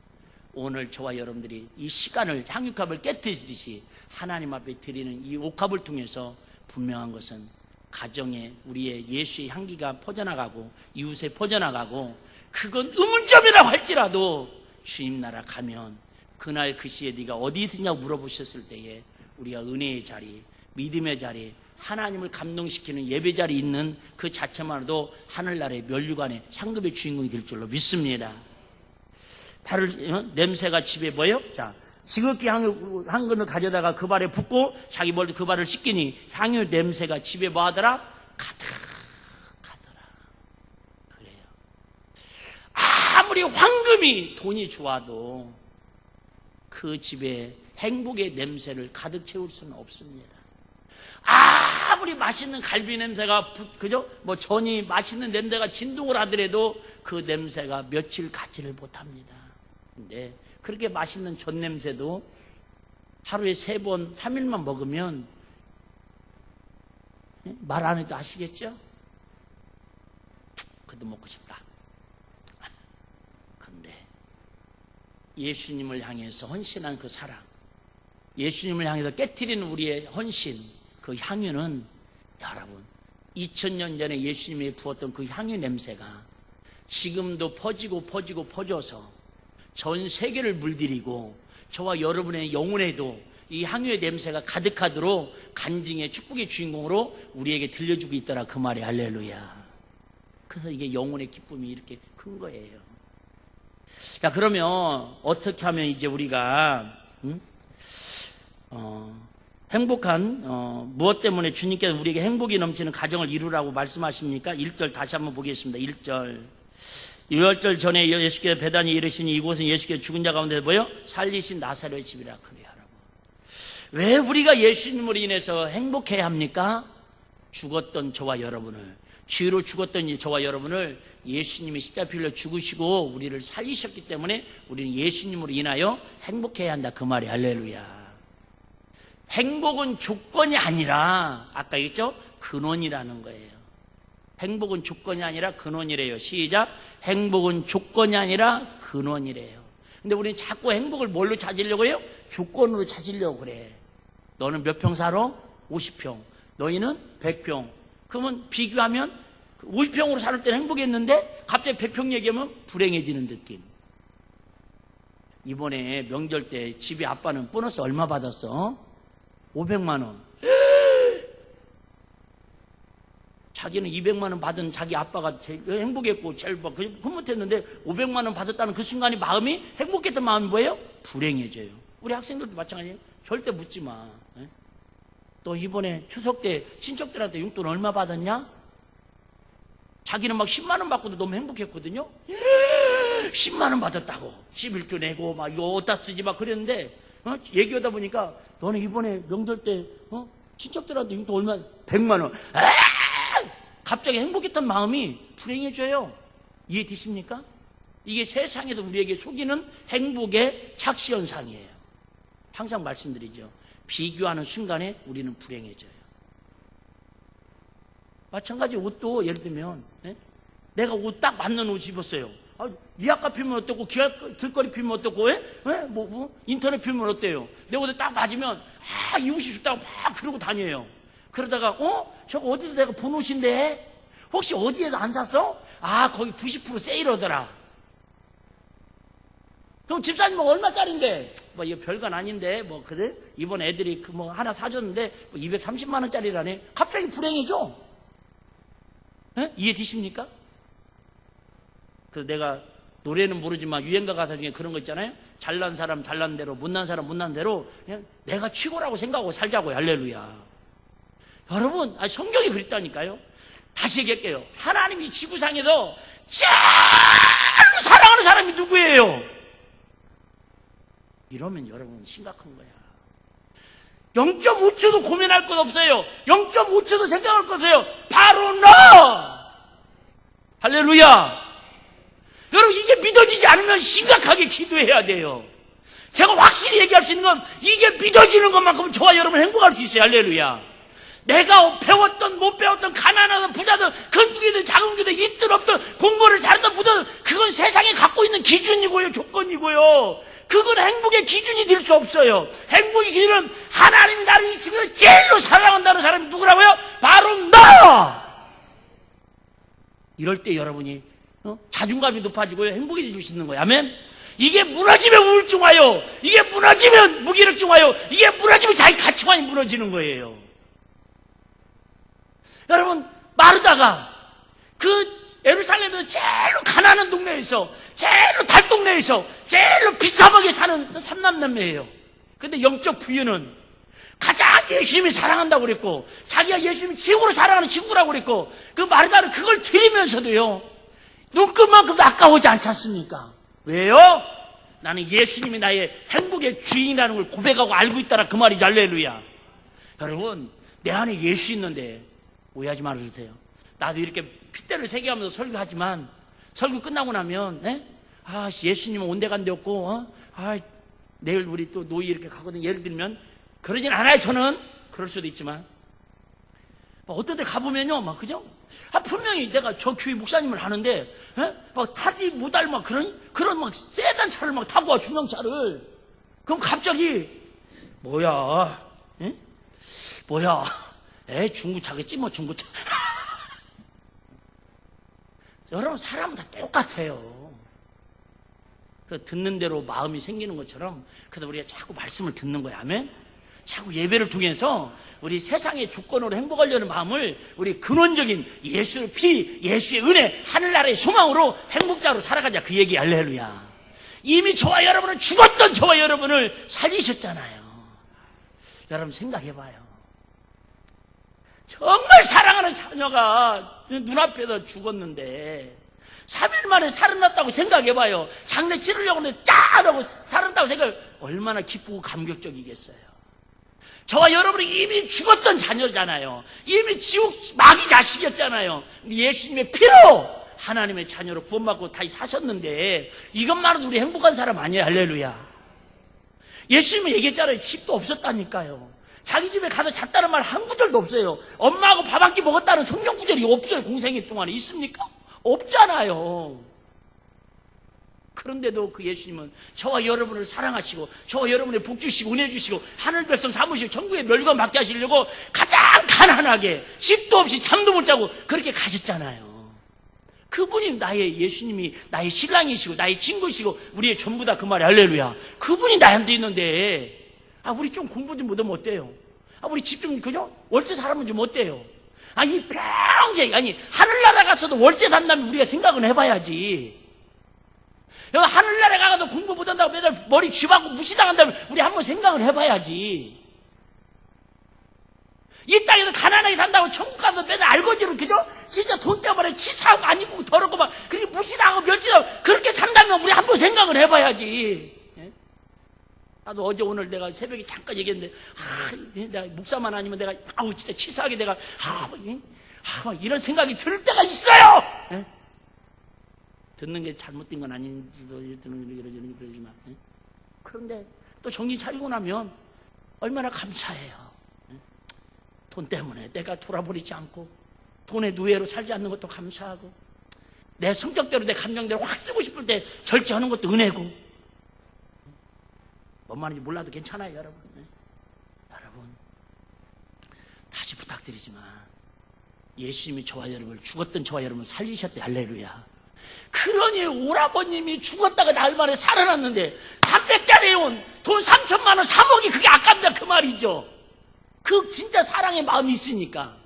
오늘 저와 여러분들이 이 시간을 향유값을 깨뜨리듯이 하나님 앞에 드리는 이 옥합을 통해서 분명한 것은 가정에 우리의 예수의 향기가 퍼져나가고 이웃에 퍼져나가고 그건 의문점이라고 할지라도 주님 나라 가면 그날 그 시에 네가 어디 있느냐고 물어보셨을 때에 우리가 은혜의 자리, 믿음의 자리, 하나님을 감동시키는 예배 자리에 있는 그 자체만으로도 하늘나라의 면류관의 상급의 주인공이 될 줄로 믿습니다. 발을 냄새가 집에 뭐예요? 자, 지극히 향유 한 근을 가져다가 그 발에 붓고 자기 멀리 그 발을 씻기니 향유 냄새가 집에 뭐 하더라? 가득하더라. 그래요. 아무리 황금이 돈이 좋아도 그 집에 행복의 냄새를 가득 채울 수는 없습니다. 아무리 맛있는 갈비 냄새가 그죠? 뭐 전이 맛있는 냄새가 진동을 하더라도 그 냄새가 며칠 가지를 못합니다. 근데 그렇게 맛있는 전 냄새도 하루에 3번, 3일만 먹으면 말 안 해도 아시겠죠? 그도 먹고 싶다. 근데 예수님을 향해서 헌신한 그 사랑, 예수님을 향해서 깨트리는 우리의 헌신, 그 향유는 여러분 2000년 전에 예수님이 부었던 그 향유 냄새가 지금도 퍼져서 전 세계를 물들이고 저와 여러분의 영혼에도 이 향유의 냄새가 가득하도록 간증의 축복의 주인공으로 우리에게 들려주고 있더라 그 말이 할렐루야. 그래서 이게 영혼의 기쁨이 이렇게 큰 거예요. 자, 그러면 어떻게 하면 이제 우리가 행복한 무엇 때문에 주님께서 우리에게 행복이 넘치는 가정을 이루라고 말씀하십니까? 1절 다시 한번 보겠습니다. 1절 유월절 전에 예수께서 베다니에 이르시니 이곳은 예수께서 죽은 자 가운데 뭐요? 살리신 나사로의 집이라 그래하라고. 왜 우리가 예수님으로 인해서 행복해야 합니까? 죽었던 저와 여러분을, 죄로 죽었던 저와 여러분을 예수님이 십자가 피 흘려 죽으시고 우리를 살리셨기 때문에 우리는 예수님으로 인하여 행복해야 한다 그 말이 할렐루야. 행복은 조건이 아니라 아까 얘기했죠? 근원이라는 거예요. 행복은 조건이 아니라 근원이래요. 시작. 행복은 조건이 아니라 근원이래요. 근데 우리는 자꾸 행복을 뭘로 찾으려고 해요? 조건으로 찾으려고 그래. 너는 몇 평 살아? 50평. 너희는 100평. 그러면 비교하면 50평으로 살 때는 행복했는데 갑자기 100평 얘기하면 불행해지는 느낌. 이번에 명절 때 집에 아빠는 보너스 얼마 받았어? 500만 원. 자기는 200만 원 받은 자기 아빠가 제일 행복했고 제일 흐뭇했는데 500만 원 받았다는 그 순간이 마음이 행복했던 마음이 뭐예요? 불행해져요. 우리 학생들도 마찬가지예요. 절대 묻지 마. 또 이번에 추석 때 친척들한테 용돈 얼마 받았냐? 자기는 막 10만 원 받고도 너무 행복했거든요. 10만 원 받았다고 11조 내고 막 이거 어디다 쓰지 막 그랬는데 얘기하다 보니까 너는 이번에 명절 때 친척들한테 용돈 얼마? 100만 원. 갑자기 행복했던 마음이 불행해져요. 이해되십니까? 이게 세상에서 우리에게 속이는 행복의 착시현상이에요. 항상 말씀드리죠. 비교하는 순간에 우리는 불행해져요. 마찬가지 옷도 예를 들면 내가 옷 딱 맞는 옷 입었어요. 미약가 피면 어떻고 길거리 피면 어떻고 인터넷 피면 어때요? 내 옷에 딱 맞으면 이 옷이 좋다고 막 그러고 다녀요. 그러다가 저거 어디서 내가 본 옷인데 혹시 어디에서 안 샀어? 거기 90% 세일하더라. 그럼 집사님은 얼마짜린데? 이거 별건 아닌데 그래? 이번 애들이 하나 사줬는데 230만 원짜리라네. 갑자기 불행해져. 이해되십니까? 그래서 내가 노래는 모르지만 유행가 가사 중에 그런 거 있잖아요. 잘난 사람 잘난 대로, 못난 사람 못난 대로 그냥 내가 최고라고 생각하고 살자고요. 할렐루야. 여러분, 성경이 그랬다니까요. 다시 얘기할게요. 하나님이 지구상에서 제일 사랑하는 사람이 누구예요? 이러면 여러분 심각한 거야. 0.5초도 고민할 것 없어요. 0.5초도 생각할 것 없어요. 바로 너! 할렐루야. 여러분, 이게 믿어지지 않으면 심각하게 기도해야 돼요. 제가 확실히 얘기할 수 있는 건 이게 믿어지는 것만큼은 저와 여러분 행복할 수 있어요. 할렐루야. 내가 배웠던 못 배웠던 가난하던 부자든 큰 교회든 작은 교회든 있든 없든 공부를 잘했던 못하든 그건 세상에 갖고 있는 기준이고요. 조건이고요. 그건 행복의 기준이 될 수 없어요. 행복의 기준은 하나님이 나를 이 친구를 제일로 사랑한다는 사람이 누구라고요? 바로 너! 이럴 때 여러분이 자존감이 높아지고요. 행복해질 수 있는 거예요. 아멘? 이게 무너지면 우울증 와요. 이게 무너지면 무기력증 와요. 이게 무너지면 자기 가치관이 무너지는 거예요. 여러분, 마르다가 그 예루살렘에서 제일로 가난한 동네에서, 제일로 달동네에서, 제일로 비참하게 사는 삼남매예요. 근데 영적 부유는 가장 예수님이 사랑한다고 그랬고, 자기가 예수님이 최고로 사랑하는 친구라고 그랬고, 그 마르다는 그걸 드리면서도요, 눈끝만큼도 아까워지 않지 않습니까? 왜요? 나는 예수님이 나의 행복의 주인이라는 걸 고백하고 알고 있다라 그 말이죠. 할렐루야. 여러분, 내 안에 예수 있는데 오해하지 말아주세요. 나도 이렇게 핏대를 새겨가면서 설교하지만 설교 끝나고 나면 예수님은 온데간데 없고 내일 우리 또 노이 이렇게 가거든. 예를 들면 그러진 않아요. 저는 그럴 수도 있지만 어떤 데 가보면요 막 그죠? 분명히 내가 저 교회 목사님을 하는데 막 타지 못할 막 그런 막 세단 차를 막 타고 와. 중형차를. 그럼 갑자기 뭐야 중구차겠지 뭐 중구차. 여러분, 사람은 다 똑같아요. 그 듣는 대로 마음이 생기는 것처럼 그래서 우리가 자꾸 말씀을 듣는 거야. 아멘? 자꾸 예배를 통해서 우리 세상의 조건으로 행복하려는 마음을 우리 근원적인 예수의 피, 예수의 은혜, 하늘나라의 소망으로 행복자로 살아가자. 그 얘기. 할렐루야. 이미 저와 여러분은 죽었던 저와 여러분을 살리셨잖아요. 여러분 생각해봐요. 정말 사랑하는 자녀가 눈앞에서 죽었는데 3일 만에 살아났다고 생각해봐요. 장례 치르려고 하는데 짠하고 살아났다고 생각해. 얼마나 기쁘고 감격적이겠어요. 저와 여러분이 이미 죽었던 자녀잖아요. 이미 지옥 마귀 자식이었잖아요. 예수님의 피로 하나님의 자녀로 구원받고 다시 사셨는데 이것만으로도 우리 행복한 사람 아니에요. 할렐루야. 예수님은 얘기했잖아요. 집도 없었다니까요. 자기 집에 가서 잤다는 말 한 구절도 없어요. 엄마하고 밥 한 끼 먹었다는 성경 구절이 없어요. 공생애 동안에 있습니까? 없잖아요. 그런데도 그 예수님은 저와 여러분을 사랑하시고 저와 여러분의 복 주시고 은혜 주시고 하늘 백성 삼으시고 천국의 멸관 받게 하시려고 가장 가난하게 집도 없이 잠도 못 자고 그렇게 가셨잖아요. 그분이 나의 예수님이 나의 신랑이시고 나의 친구시고 우리의 전부다. 그 말이. 할렐루야. 그분이 나한테 있는데 우리 좀 공부 좀 못하면 어때요? 우리 집 좀 그죠? 월세 살면 좀 어때요? 이 평생 하늘나라 가서도 월세 산다면 우리가 생각은 해봐야지. 여기 하늘나라에 가도 공부 못한다고 매달 머리 쥐박고 무시당한다면 우리 한번 생각을 해봐야지. 이 땅에서 가난하게 산다고 천국 가서 맨날 알거지로 그죠? 진짜 돈 때문에 치사하고 안 입고 더럽고 막 그렇게 무시당하고 멸치당하고 그렇게 산다면 우리 한번 생각을 해봐야지. 나도 어제 오늘 내가 새벽에 잠깐 얘기했는데 내가 목사만 아니면 내가 진짜 치사하게 내가 이런 생각이 들 때가 있어요. 듣는 게 잘못된 건 아닌지도 그러지만 그런데 또 정신 차리고 나면 얼마나 감사해요. 돈 때문에 내가 돌아버리지 않고 돈의 노예로 살지 않는 것도 감사하고 내 성격대로 내 감정대로 확 쓰고 싶을 때 절제하는 것도 은혜고. 뭔 말인지 몰라도 괜찮아요. 여러분 다시 부탁드리지만 예수님이 저와 여러분을 죽었던 저와 여러분을 살리셨대. 할렐루야. 그러니 오라버님이 죽었다가 날 만에 살아났는데 300짜리 온 돈 3천만 원 3억이 그게 아깝다 그 말이죠. 그 진짜 사랑의 마음이 있으니까.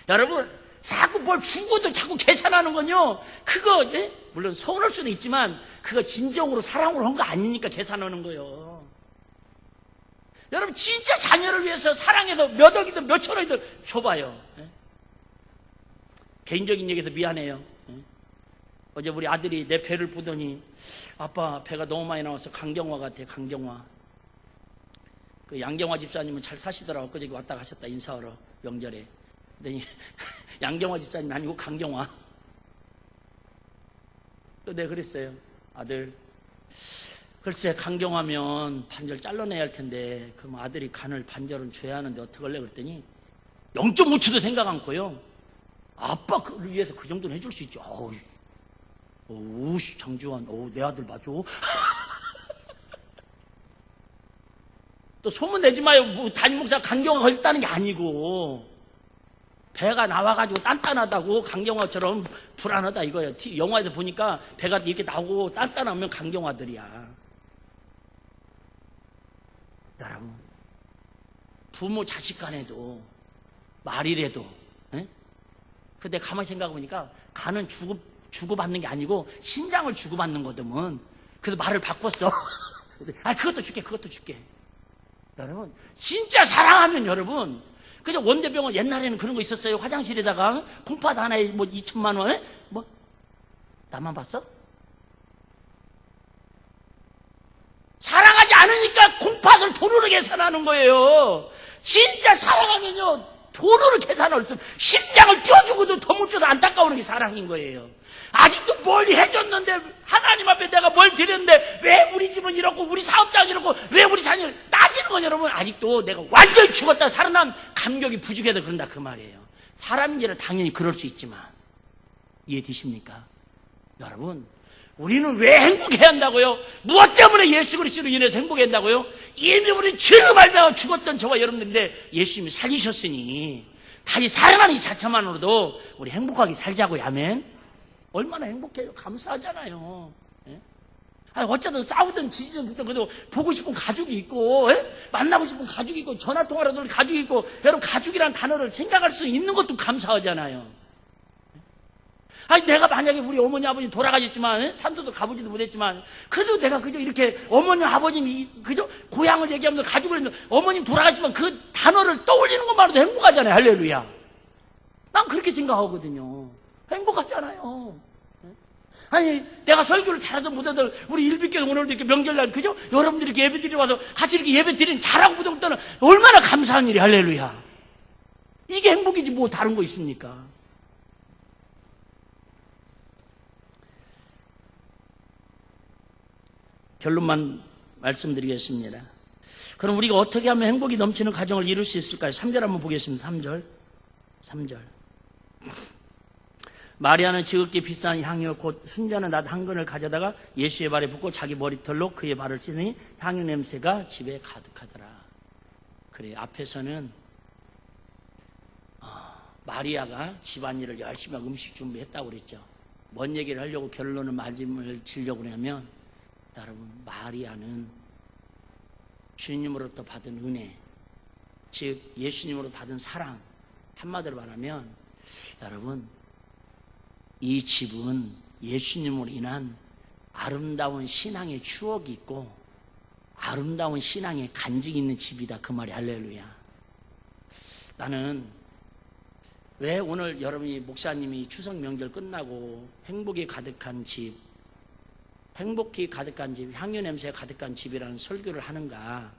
여러분 자꾸 뭘 죽어도 자꾸 계산하는 건요 그거 물론 서운할 수도 있지만 그거 진정으로 사랑으로 한 거 아니니까 계산하는 거예요. 여러분 진짜 자녀를 위해서 사랑해서 몇 억이든 몇 천억이든 줘봐요. 개인적인 얘기해서 미안해요. 어제 우리 아들이 내 배를 보더니 아빠 배가 너무 많이 나와서 강경화 같아. 강경화. 그 양경화 집사님은 잘 사시더라고. 그저께 왔다 가셨다 인사하러 명절에. 그랬더니 양경화 집사님 아니고 강경화. 또 내가 그랬어요. 아들 글쎄 강경하면 반절 잘라내야 할 텐데 그럼 아들이 간을 반절은 줘야 하는데 어떡할래? 그랬더니 0.5초도 생각 않고요. 아빠 그를 위해서 그 정도는 해줄 수 있죠. 장주환 내 아들 맞아. 또 소문 내지 마요. 담임 목사가 강경화 걸렸다는 게 아니고 배가 나와가지고 단단하다고 강경화처럼 불안하다 이거예요. 영화에서 보니까 배가 이렇게 나오고 단단하면 강경화들이야. 여러분, 부모 자식 간에도 말이라도, 근데 가만히 생각해보니까 간은 주고받는 게 아니고 신장을 주고받는 거더만. 그래서 말을 바꿨어. 그것도 줄게. 여러분, 진짜 사랑하면 여러분, 그죠? 원대병원 옛날에는 그런 거 있었어요. 화장실에다가 콩팥 하나에 뭐 2천만 원? 뭐? 나만 봤어? 사랑하지 않으니까 콩팥을 돈으로 계산하는 거예요. 진짜 사랑하면요, 돈으로 계산할 수, 심장을 띄워주고도 더 묻혀도 안타까운 게 사랑인 거예요. 아직도 뭘 해줬는데, 하나님 앞에 내가 뭘 드렸는데, 왜 우리 집은 이렇고, 우리 사업장 이렇고, 왜 우리 자녀를 따지는 건 여러분, 아직도 내가 완전히 죽었다 살아난 감격이 부족해서 그런다 그 말이에요. 사람인지라 당연히 그럴 수 있지만, 이해되십니까? 여러분, 우리는 왜 행복해야 한다고요? 무엇 때문에 예수 그리스도로 인해서 행복해야 한다고요? 이미 우리 죄로 말미암아 죽었던 저와 여러분들인데 예수님이 살리셨으니 다시 살아나는 이 자체만으로도 우리 행복하게 살자고요. 아멘. 얼마나 행복해요. 감사하잖아요. 예? 어쩌든 싸우든 지지든 그래도 보고 싶은 가족이 있고, 만나고 싶은 가족이 있고, 전화통화라도 가족이 있고, 여러분 가족이라는 단어를 생각할 수 있는 것도 감사하잖아요. 내가 만약에 우리 어머니 아버님 돌아가셨지만, 산도도 가보지도 못했지만, 그래도 내가 그저 이렇게 어머님 아버님 그저 고향을 얘기하면서 가족을 어머님 돌아가셨지만 그 단어를 떠올리는 것만으로도 행복하잖아요. 할렐루야. 난 그렇게 생각하거든요. 행복하잖아요. 내가 설교를 잘하든 못하든 우리 일비교회 오늘도 이렇게 명절날 그죠? 여러분들이 이렇게 예배 드리러 와서 같이 이렇게 예배 드리는 잘하고 못하고는 얼마나 감사한 일이 할렐루야. 이게 행복이지 뭐 다른 거 있습니까? 결론만 말씀드리겠습니다. 그럼 우리가 어떻게 하면 행복이 넘치는 가정을 이룰 수 있을까요? 3절 한번 보겠습니다. 3절. 마리아는 지극히 비싼 향유 곧 순전한 낫 한 근을 가져다가 예수의 발에 붓고 자기 머리털로 그의 발을 씻으니 향유 냄새가 집에 가득하더라. 그래, 앞에서는 마리아가 집안일을 열심히 하고 음식 준비했다고 그랬죠. 뭔 얘기를 하려고 결론을 말씀을 지려고 하면, 여러분, 마리아는 주님으로부터 받은 은혜, 즉 예수님으로 받은 사랑, 한마디로 말하면 여러분, 이 집은 예수님으로 인한 아름다운 신앙의 추억이 있고 아름다운 신앙의 간증이 있는 집이다 그 말이 할렐루야. 나는 왜 오늘 여러분이 목사님이 추석 명절 끝나고 행복이 가득한 집, 행복이 가득한 집, 향유 냄새가 가득한 집이라는 설교를 하는가?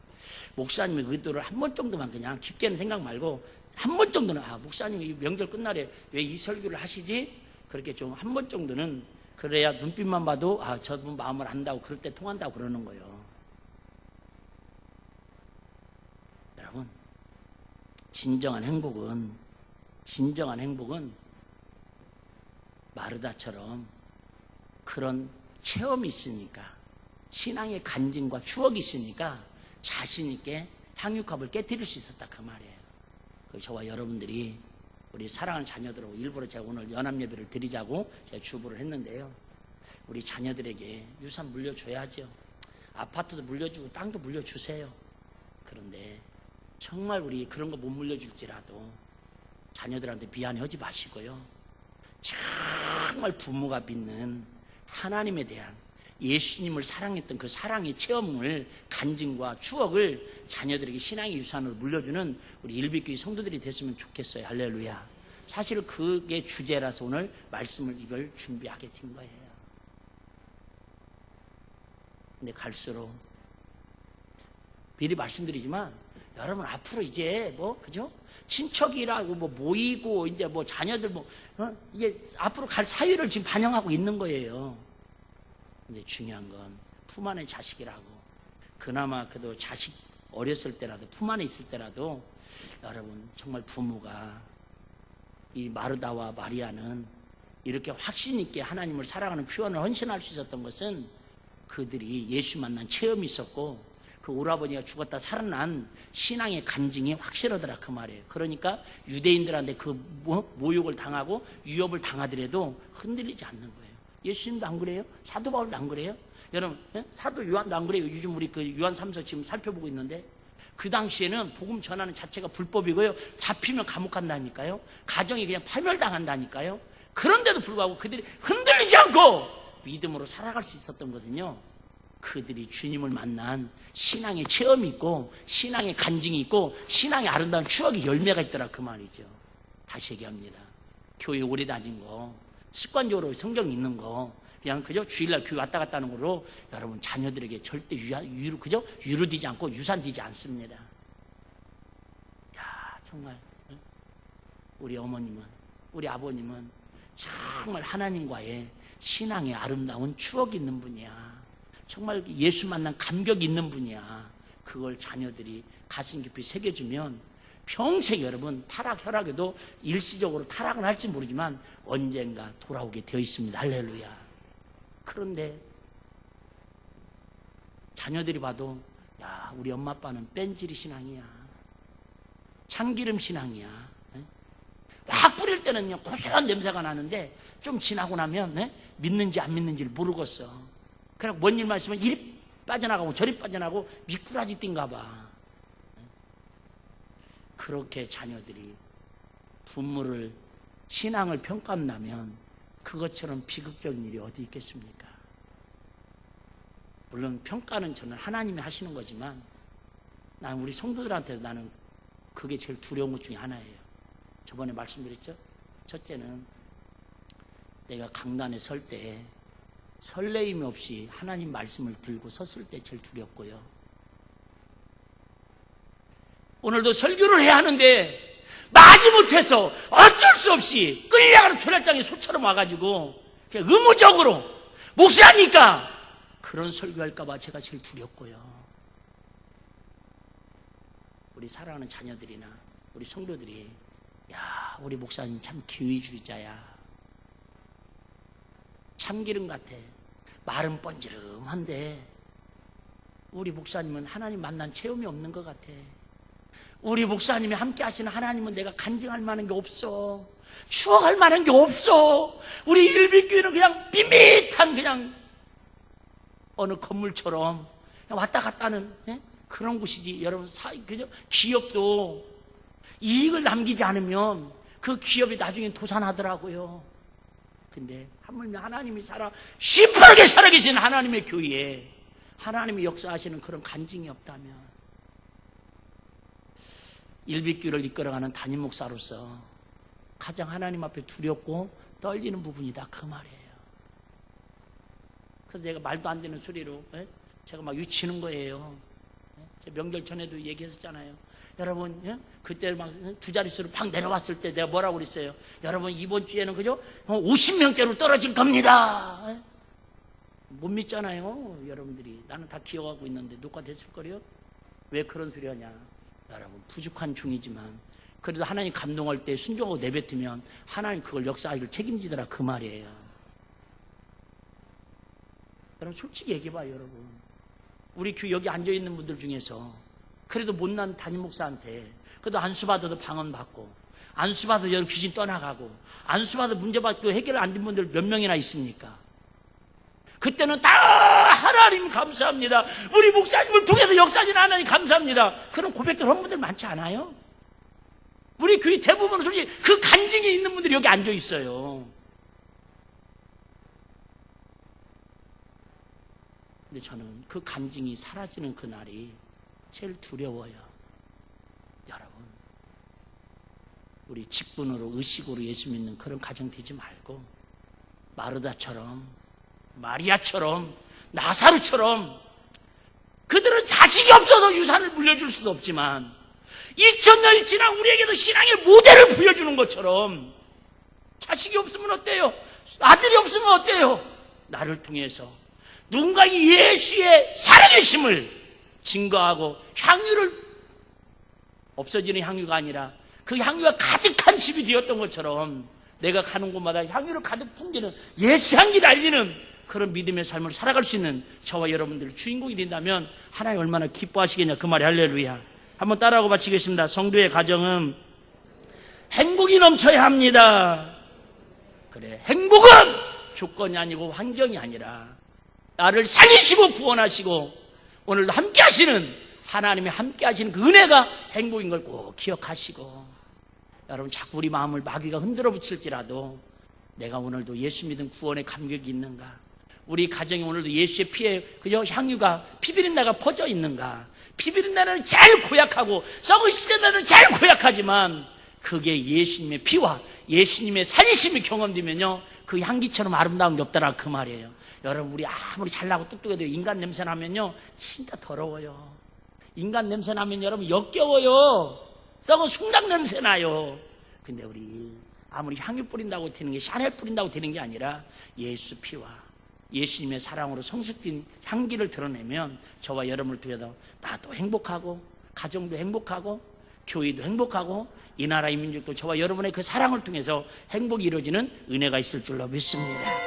목사님의 의도를 한 번 정도만 그냥 깊게는 생각 말고 한 번 정도는 목사님이 이 명절 끝날에 왜 이 설교를 하시지? 그렇게 좀 한 번 정도는 그래야 눈빛만 봐도 저분 마음을 안다고 그럴 때 통한다고 그러는 거예요. 여러분, 진정한 행복은 마르다처럼 그런 체험이 있으니까, 신앙의 간증과 추억이 있으니까 자신 있게 향유컵을 깨뜨릴 수 있었다 그 말이에요. 저와 여러분들이 우리 사랑하는 자녀들하고 일부러 제가 오늘 연합예배를 드리자고 제가 주부를 했는데요. 우리 자녀들에게 유산 물려줘야죠. 아파트도 물려주고 땅도 물려주세요. 그런데 정말 우리 그런 거 못 물려줄지라도 자녀들한테 미안해하지 마시고요. 정말 부모가 믿는 하나님에 대한 예수님을 사랑했던 그 사랑의 체험을, 간증과 추억을 자녀들에게 신앙의 유산으로 물려주는 우리 일비교회 성도들이 됐으면 좋겠어요. 할렐루야. 사실 그게 주제라서 오늘 말씀을 이걸 준비하게 된 거예요. 근데 갈수록 미리 말씀드리지만 여러분 앞으로 이제 그죠? 친척이라고 모이고 이제 자녀들 이게 앞으로 갈 사유를 지금 반영하고 있는 거예요. 근데 중요한 건 품 안의 자식이라고, 그나마 그래도 자식 어렸을 때라도 품 안에 있을 때라도 여러분 정말 부모가, 이 마르다와 마리아는 이렇게 확신 있게 하나님을 사랑하는 표현을 헌신할 수 있었던 것은 그들이 예수 만난 체험이 있었고 그 오라버니가 죽었다 살아난 신앙의 간증이 확실하더라 그 말이에요. 그러니까 유대인들한테 그 모욕을 당하고 위협을 당하더라도 흔들리지 않는 거예요. 예수님도 안 그래요? 사도 바울도 안 그래요? 여러분, 사도 요한도 안 그래요? 요즘 우리 그 요한 3서 지금 살펴보고 있는데 그 당시에는 복음 전하는 자체가 불법이고요. 잡히면 감옥 간다니까요. 가정이 그냥 파멸당한다니까요. 그런데도 불구하고 그들이 흔들리지 않고 믿음으로 살아갈 수 있었던 거거든요. 그들이 주님을 만난 신앙의 체험이 있고 신앙의 간증이 있고 신앙의 아름다운 추억의 열매가 있더라 그 말이죠. 다시 얘기합니다. 교회 오래 다닌 거, 습관적으로 성경 읽는 거, 그냥 그저 주일날 교회 왔다 갔다 하는 거로 여러분 자녀들에게 절대 그저 유로되지 않고 유산되지 않습니다. 야, 정말 우리 어머님은, 우리 아버님은 정말 하나님과의 신앙의 아름다운 추억이 있는 분이야. 정말 예수 만난 감격이 있는 분이야. 그걸 자녀들이 가슴 깊이 새겨주면 평생 여러분 타락 혈압에도 일시적으로 타락은 할지 모르지만 언젠가 돌아오게 되어 있습니다. 할렐루야. 그런데 자녀들이 봐도 야, 우리 엄마 아빠는 뺀질이 신앙이야. 참기름 신앙이야. 확 뿌릴 때는요 고소한 냄새가 나는데 좀 지나고 나면 믿는지 안 믿는지를 모르겠어. 그냥 뭔 일만 있으면 이리 빠져나가고 저리 빠져나가고 미꾸라지 띵가 봐. 그렇게 자녀들이 부모를 신앙을 평가한다면 그것처럼 비극적인 일이 어디 있겠습니까? 물론 평가는 저는 하나님이 하시는 거지만 난 우리 성도들한테 나는 그게 제일 두려운 것 중에 하나예요. 저번에 말씀드렸죠? 첫째는 내가 강단에 설 때 설레임 없이 하나님 말씀을 들고 섰을 때 제일 두렵고요. 오늘도 설교를 해야 하는데 마지못해서 어쩔 수 없이 끌려가는 초lal장이 소처럼 와가지고 그냥 의무적으로 목사니까 그런 설교할까봐 제가 제일 두렵고요. 우리 사랑하는 자녀들이나 우리 성도들이 야, 우리 목사님 참 기회주의자야. 참기름 같아. 말은 번지름한데 우리 목사님은 하나님 만난 체험이 없는 것 같아. 우리 목사님이 함께 하시는 하나님은 내가 간증할 만한 게 없어. 추억할 만한 게 없어. 우리 일빛교회는 그냥 밋밋한 그냥 어느 건물처럼 그냥 왔다 갔다 하는 그런 곳이지. 여러분 그죠? 기업도 이익을 남기지 않으면 그 기업이 나중에 도산하더라고요. 근데 하물며 하나님이 시퍼렇게 살아계신 하나님의 교회에 하나님이 역사하시는 그런 간증이 없다면 일빛교회를 이끌어가는 담임 목사로서 가장 하나님 앞에 두렵고 떨리는 부분이다 그 말이에요. 그래서 내가 말도 안 되는 소리로 제가 막 유치는 거예요. 명절 전에도 얘기했었잖아요. 여러분 그때 막 두 자릿수로 팍 내려왔을 때 내가 뭐라고 그랬어요? 여러분 이번 주에는 그죠? 50명대로 떨어질 겁니다. 못 믿잖아요 여러분들이. 나는 다 기억하고 있는데 녹화됐을 거래요. 왜 그런 소리 하냐. 여러분 부족한 종이지만 그래도 하나님 감동할 때 순종하고 내뱉으면 하나님 그걸 역사하기를 책임지더라 그 말이에요. 여러분 솔직히 얘기해봐요. 여러분 우리 교회 여기 앉아있는 분들 중에서 그래도 못난 담임 목사한테 그래도 안수받아도 방언받고 안수받아도 여러 귀신 떠나가고 안수받아 문제받고 해결 안 된 분들 몇 명이나 있습니까? 그때는 다 하나님 감사합니다. 우리 목사님을 통해서 역사하시는 하나님 감사합니다. 그런 고백들 한 분들 많지 않아요? 우리 교회 대부분은 솔직히 그 간증이 있는 분들이 여기 앉아 있어요. 근데 저는 그 간증이 사라지는 그날이 제일 두려워요. 여러분 우리 직분으로 의식으로 예수 믿는 그런 가정 되지 말고 마르다처럼 마리아처럼 나사로처럼 그들은 자식이 없어서 유산을 물려줄 수도 없지만 2000년이 지난 우리에게도 신앙의 모델을 보여주는 것처럼 자식이 없으면 어때요? 아들이 없으면 어때요? 나를 통해서 누군가 예수의 살아계심을 증거하고 향유를 없어지는 향유가 아니라 그 향유가 가득한 집이 되었던 것처럼 내가 가는 곳마다 향유를 가득 풍기는 예수 향기 날리는 그런 믿음의 삶을 살아갈 수 있는 저와 여러분들 주인공이 된다면 하나님 얼마나 기뻐하시겠냐 그 말이 할렐루야. 한번 따라하고 마치겠습니다. 성도의 가정은 행복이 넘쳐야 합니다. 그래, 행복은 조건이 아니고 환경이 아니라 나를 살리시고 구원하시고 오늘도 함께 하시는 하나님이 함께 하시는 그 은혜가 행복인 걸 꼭 기억하시고, 여러분 자꾸 우리 마음을 마귀가 흔들어 붙일지라도 내가 오늘도 예수 믿은 구원의 감격이 있는가? 우리 가정이 오늘도 예수의 피에 그저 향유가 피비린내가 퍼져 있는가? 피비린내는 제일 고약하고 썩은 시대는 제일 고약하지만 그게 예수님의 피와 예수님의 살리심이 경험되면요 그 향기처럼 아름다운 게 없다라 그 말이에요. 여러분 우리 아무리 잘나고 똑똑해도 인간 냄새 나면요 진짜 더러워요. 인간 냄새 나면 여러분 역겨워요. 썩은 숭당 냄새 나요. 근데 우리 아무리 향유 뿌린다고 되는 게 샤넬 뿌린다고 되는 게 아니라 예수 피와 예수님의 사랑으로 성숙된 향기를 드러내면 저와 여러분을 통해서 나도 행복하고 가정도 행복하고 교회도 행복하고 이 나라의 민족도 저와 여러분의 그 사랑을 통해서 행복이 이루어지는 은혜가 있을 줄로 믿습니다.